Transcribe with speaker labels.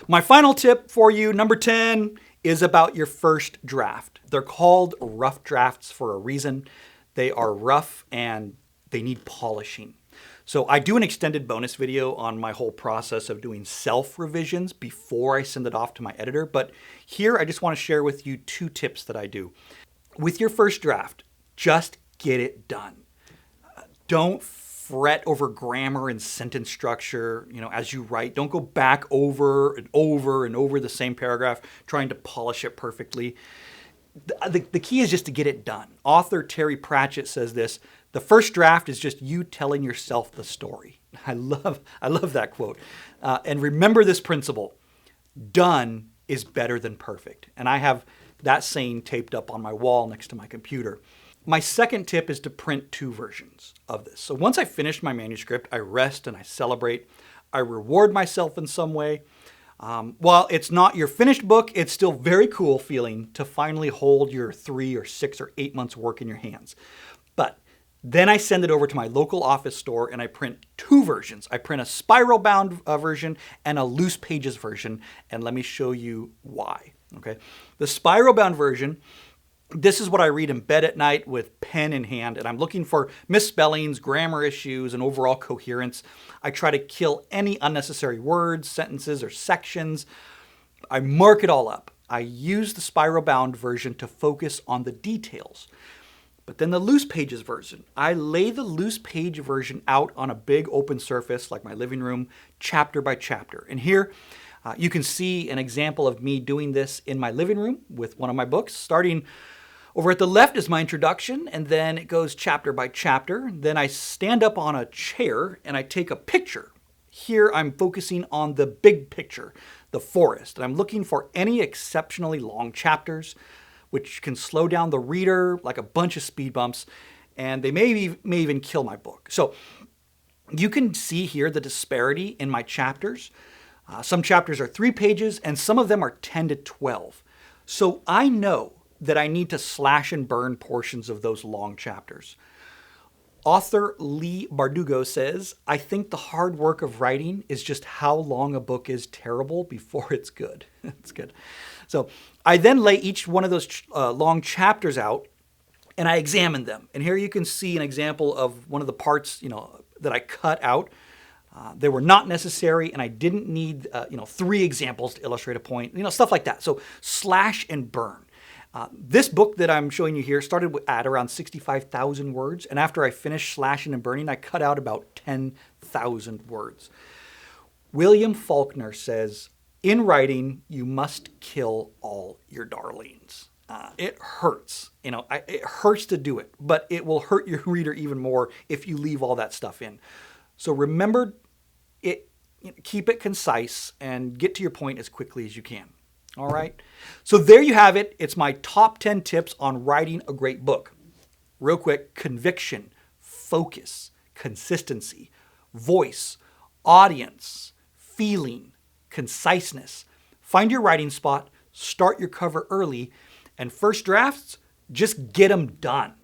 Speaker 1: My final tip for you, number 10, is about your first draft. They're called rough drafts for a reason. They are rough and they need polishing. So I do an extended bonus video on my whole process of doing self-revisions before I send it off to my editor. But here I just want to share with you 2 tips that I do. With your first draft, just get it done. Don't fret over grammar and sentence structure, as you write. Don't go back over and over and over the same paragraph trying to polish it perfectly. The key is just to get it done. Author Terry Pratchett says this: the first draft is just you telling yourself the story. I love that quote. And remember this principle: done is better than perfect. And I have that saying taped up on my wall next to my computer. My second tip is to print 2 versions of this. So once I finish my manuscript, I rest and I celebrate. I reward myself in some way. While it's not your finished book, it's still very cool feeling to finally hold your 3 or 6 or 8 months work in your hands. But then I send it over to my local office store and I print 2 versions. I print a spiral bound version and a loose pages version. And let me show you why. Okay. The spiral bound version, this is what I read in bed at night with pen in hand, and I'm looking for misspellings, grammar issues, and overall coherence. I try to kill any unnecessary words, sentences, or sections. I mark it all up. I use the spiral bound version to focus on the details. But then the loose pages version, I lay the loose page version out on a big open surface like my living room, chapter by chapter. And here you can see an example of me doing this in my living room with one of my books. Starting over at the left is my introduction, and then it goes chapter by chapter. Then I stand up on a chair and I take a picture. Here I'm focusing on the big picture, the forest. And I'm looking for any exceptionally long chapters, which can slow down the reader like a bunch of speed bumps, and they may even kill my book. So you can see here the disparity in my chapters. Some chapters are 3 pages, and some of them are 10 to 12. So I know that I need to slash and burn portions of those long chapters. Author Leigh Bardugo says, I think the hard work of writing is just how long a book is terrible before it's good. It's good. So I then lay each one of those long chapters out and I examine them. And here you can see an example of one of the parts, that I cut out. They were not necessary, and I didn't need, 3 examples to illustrate a point, stuff like that. So slash and burn. This book that I'm showing you here started at around 65,000 words, and after I finished slashing and burning, I cut out about 10,000 words. William Faulkner says, in writing, you must kill all your darlings. It hurts, it hurts to do it, but it will hurt your reader even more if you leave all that stuff in. So remember it, keep it concise and get to your point as quickly as you can. All right. So there you have it. It's my top 10 tips on writing a great book. Real quick: conviction, focus, consistency, voice, audience, feeling, conciseness. Find your writing spot, start your cover early, and first drafts, just get them done.